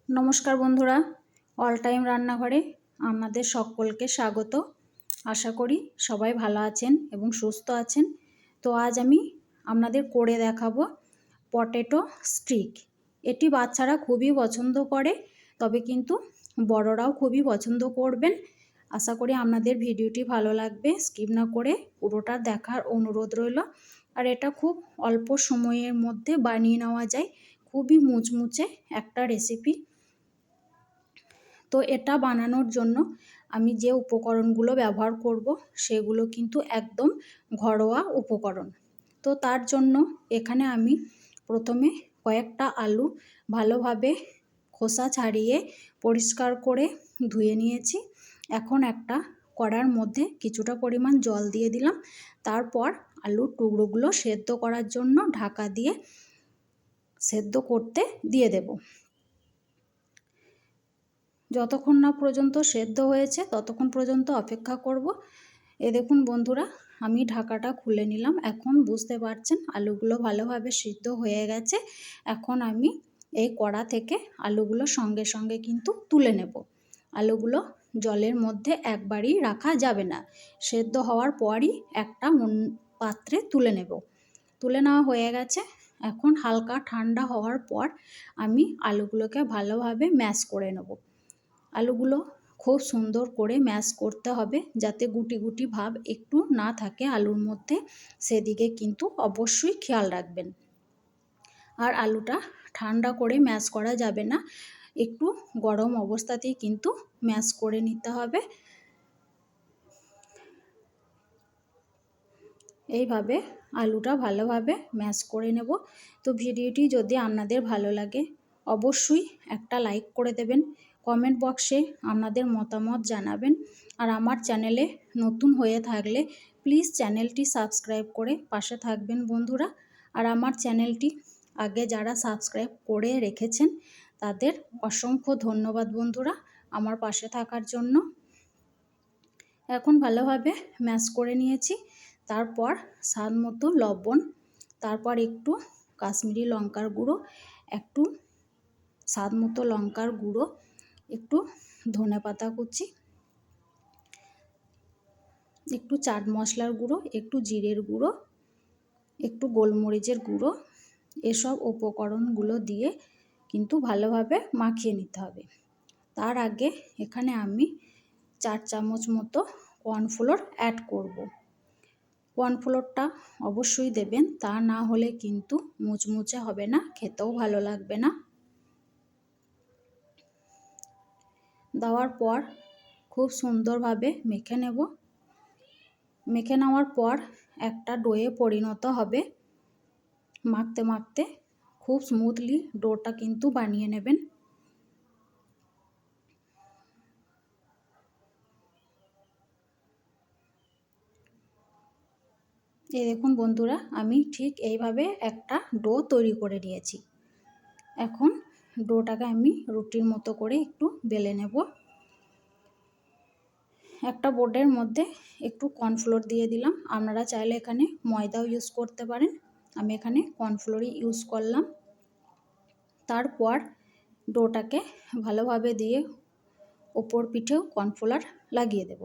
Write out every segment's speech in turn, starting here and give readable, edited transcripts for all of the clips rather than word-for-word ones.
নমস্কার বন্ধুরা, all time রান্নাঘরে আপনাদের সকলকে স্বাগত। আশা করি সবাই ভালো আছেন এবং সুস্থ আছেন। তো আজ আমি আপনাদের করে দেখাবো পটেটো স্টিক। এটি বাচ্চারা খুবই পছন্দ করে, তবে কিন্তু বড়রাও খুবই পছন্দ করবেন। আশা করি আপনাদের ভিডিওটি ভালো লাগবে। স্কিপ না করে পুরোটা দেখার অনুরোধ রইল। আর এটা খুব অল্প সময়ের মধ্যে বানিয়ে নেওয়া যায়, খুবই মুচমুচে একটা রেসিপি। তো এটা বানানোর জন্য আমি যে উপকরণগুলো ব্যবহার করব সেগুলো কিন্তু একদম ঘরোয়া উপকরণ। তো তার জন্য এখানে আমি প্রথমে কয়েকটা আলু ভালোভাবে খোসা ছাড়িয়ে পরিষ্কার করে ধুয়ে নিয়েছি। এখন একটা কড়ার মধ্যে কিছুটা পরিমাণ জল দিয়ে দিলাম। তারপর আলুর টুকরোগুলো সেদ্ধ করার জন্য ঢাকা দিয়ে সেদ্ধ করতে দিয়ে দেব। যতক্ষণ না পর্যন্ত সেদ্ধ হয়েছে ততক্ষণ পর্যন্ত অপেক্ষা করব। দেখুন বন্ধুরা, আমি ঢাকাটা খুলে নিলাম। এখন বুঝতে পারছেন আলুগুলো ভালোভাবে সিদ্ধ হয়ে গেছে। এখন আমি এই কড়া থেকে আলুগুলো সঙ্গে সঙ্গে কিন্তু তুলে নেব। আলুগুলো জলের মধ্যে একবারই রাখা যাবে না, সেদ্ধ হওয়ার পরই একটা পাত্রে তুলে নেব। তুলে নেওয়া হয়ে গেছে। এখন হালকা ঠান্ডা হওয়ার পর আমি আলুগুলোকে ভালোভাবে ম্যাশ করে নেব। আলুগুলো খুব সুন্দর করে ম্যাশ করতে হবে, যাতে গুটি গুটি ভাব একটু না থাকে আলুর মধ্যে, সেদিকে কিন্তু অবশ্যই খেয়াল রাখবেন। আর আলুটা ঠান্ডা করে ম্যাশ করা যাবে না, একটু গরম অবস্থাতেই কিন্তু ম্যাশ করে নিতে হবে। এইভাবে আলুটা ভালোভাবে ম্যাশ করে নেব। তো ভিডিওটি যদি আপনাদের ভালো লাগে অবশ্যই একটা লাইক করে দেবেন, কমেন্ট বক্সে আপনাদের মতামত জানাবেন। আর আমার চ্যানেলে নতুন হয়ে থাকলে প্লিজ চ্যানেলটি সাবস্ক্রাইব করে পাশে থাকবেন বন্ধুরা। আর আমার চ্যানেলটি আগে যারা সাবস্ক্রাইব করে রেখেছেন তাদের অসংখ্য ধন্যবাদ বন্ধুরা আমার পাশে থাকার জন্য। এখন ভালোভাবে ম্যাশ করে নিয়েছি। তারপর স্বাদ মতো লবণ, তারপর একটু কাশ্মীরি লঙ্কার গুঁড়ো, একটু স্বাদ মতো লঙ্কার গুঁড়ো, একটু ধনেপাতা কুচি, একটু চাট মশলার গুঁড়ো, একটু জিরের গুঁড়ো, একটু গোলমরিচের গুঁড়ো, এসব উপকরণগুলো দিয়ে কিন্তু ভালোভাবে মাখিয়ে নিতে হবে। তার আগে এখানে আমি 4 চামচ মতো কর্নফ্লোর অ্যাড করব। কর্নফ্লোরটা অবশ্যই দেবেন, তা না হলে কিন্তু মুচমুচে হবে না, খেতেও ভালো লাগবে না। দেওয়ার পর খুব সুন্দরভাবে মেখে নেব। মেখে নেওয়ার পর একটা ডোয়ে পরিণত হবে। মাখতে মাখতে খুব স্মুথলি ডোটা কিন্তু বানিয়ে নেবেন। এই দেখুন বন্ধুরা, আমি ঠিক এইভাবে একটা ডো তৈরি করে নিয়েছি। এখন ডোটাকে আমি রুটির মতো করে একটু বেলে নেব। একটা বোর্ডের মধ্যে একটু কর্নফ্লোর দিয়ে দিলাম। আপনারা চাইলে এখানে ময়দাও ইউজ করতে পারেন, আমি এখানে কর্নফ্লোরই ইউজ করলাম। তারপর ডোটাকে ভালোভাবে দিয়ে ওপর পিঠেও কর্নফ্লোর লাগিয়ে দেব।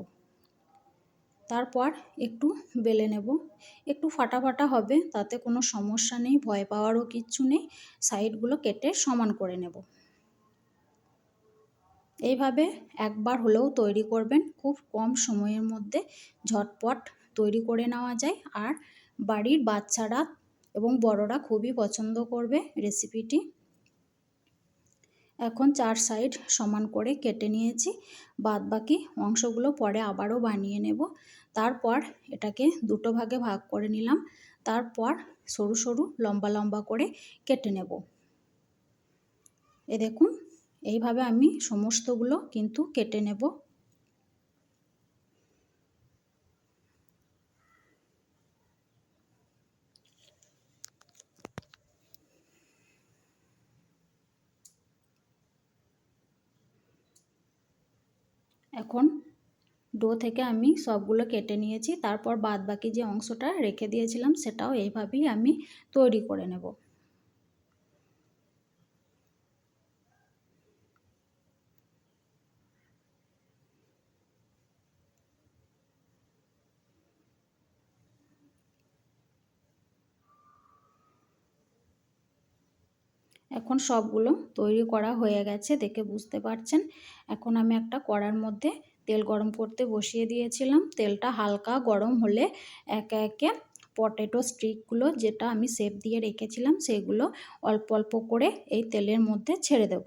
তারপর একটু বেলে নেব। একটু ফাটা ফাটা হবে, তাতে কোনো সমস্যা নেই, ভয় পাওয়ারও কিচ্ছু নেই। সাইডগুলো কেটে সমান করে নেব। এইভাবে একবার হলেও তৈরি করবেন, খুব কম সময়ের মধ্যে ঝটপট তৈরি করে নেওয়া যায়। আর বাড়ির বাচ্চারা এবং বড়রা খুবই পছন্দ করবে রেসিপিটি। এখন 4 সাইড সমান করে কেটে নিয়েছি, বাদ বাকি অংশগুলো পরে আবারও বানিয়ে নেব। তারপর এটাকে দুটো ভাগে ভাগ করে নিলাম। তারপর সরু সরু লম্বা লম্বা করে কেটে নেব। দেখুন এইভাবে আমি সমস্তগুলো কিন্তু কেটে নেব। এখন ডো থেকে আমি সবগুলো কেটে নিয়েছি। তারপর বাদ বাকি যে অংশটা রেখে দিয়েছিলাম সেটাও এইভাবেই আমি তৈরি করে নেব। এখন সবগুলো তৈরি করা হয়ে গেছে, দেখে বুঝতে পারছেন। এখন আমি একটা কড়ার মধ্যে তেল গরম করতে বসিয়ে দিয়েছিলাম। তেলটা হালকা গরম হলে একে একে পটেটো স্টিকগুলো, যেটা আমি শেপ দিয়ে রেখেছিলাম, সেগুলো অল্প অল্প করে এই তেলের মধ্যে ছেড়ে দেব।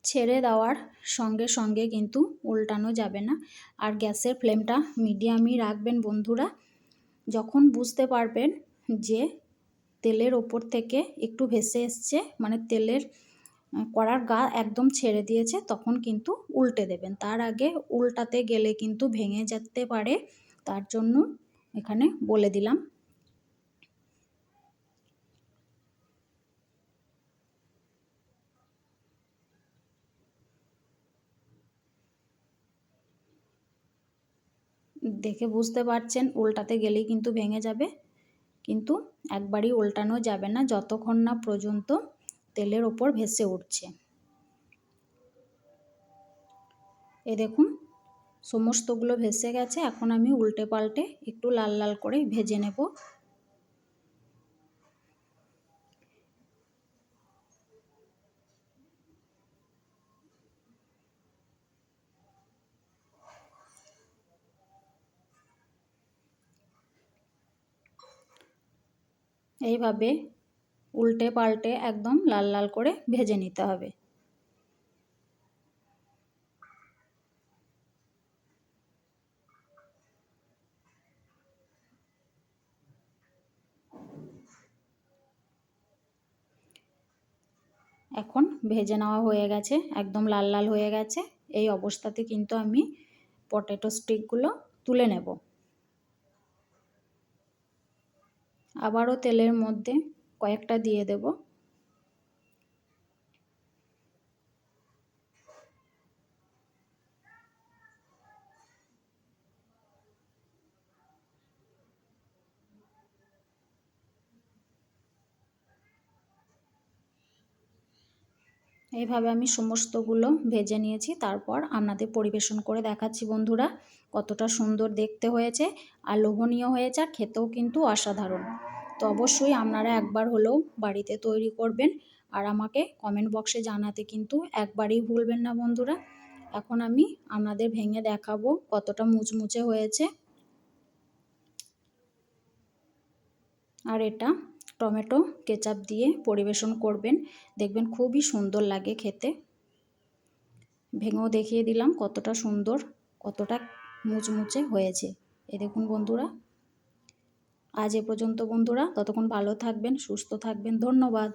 ছেড়ে দেওয়ার সঙ্গে সঙ্গে কিন্তু উল্টানো যাবে না, আর গ্যাসের ফ্লেমটা মিডিয়ামই রাখবেন বন্ধুরা। যখন বুঝতে পারবেন যে তেলের ওপর থেকে একটু ভেসে এসছে, মানে তেলের কড়ার গা একদম ছেড়ে দিয়েছে, তখন কিন্তু উল্টে দেবেন। তার আগে উল্টাতে গেলে কিন্তু ভেঙে যেতে পারে, তার জন্য এখানে বলে দিলাম। দেখে বুঝতে পারছেন উল্টাতে গেলেই কিন্তু ভেঙে যাবে, কিন্তু একবারই উল্টানো যাবে না যতক্ষণ না পর্যন্ত তেলের ওপর ভেসে উঠছে। এ দেখুন সমস্তগুলো ভেসে গেছে। এখন আমি উল্টে পাল্টে একটু লাল লাল করে ভেজে নেব। এইভাবে উল্টে পাল্টে একদম লাল লাল করে ভেজে নিতে হবে। এখন ভেজে নেওয়া হয়ে গেছে, একদম লাল লাল হয়ে গেছে। এই অবস্থাতে কিন্তু আমি পটেটো স্টিকগুলো তুলে নেব। আবারও তেলের মধ্যে কয়েকটা দিয়ে দেব। এইভাবে আমি সমস্তগুলো ভেজে নিয়েছি, তারপর আপনাদের পরিবেশন করে দেখাচ্ছি বন্ধুরা কতটা সুন্দর দেখতে হয়েছে আর লোভনীয় হয়েছে, আর খেতেও কিন্তু অসাধারণ। তো অবশ্যই আপনারা একবার হলেও বাড়িতে তৈরি করবেন, আর আমাকে কমেন্ট বক্সে জানাতে কিন্তু একবারই ভুলবেন না বন্ধুরা। এখন আমি আপনাদের ভেঙে দেখাবো কতটা মুচমুচে হয়েছে। আর এটা টমেটো কেচাপ দিয়ে পরিবেশন করবেন, দেখবেন খুবই সুন্দর লাগে খেতে। ভেঙেও দেখিয়ে দিলাম কতটা সুন্দর, কতটা মুচমুচে হয়েছে। এই দেখুন বন্ধুরা, আজ এ পর্যন্ত বন্ধুরা, ততক্ষণ ভালো থাকবেন, সুস্থ থাকবেন, ধন্যবাদ।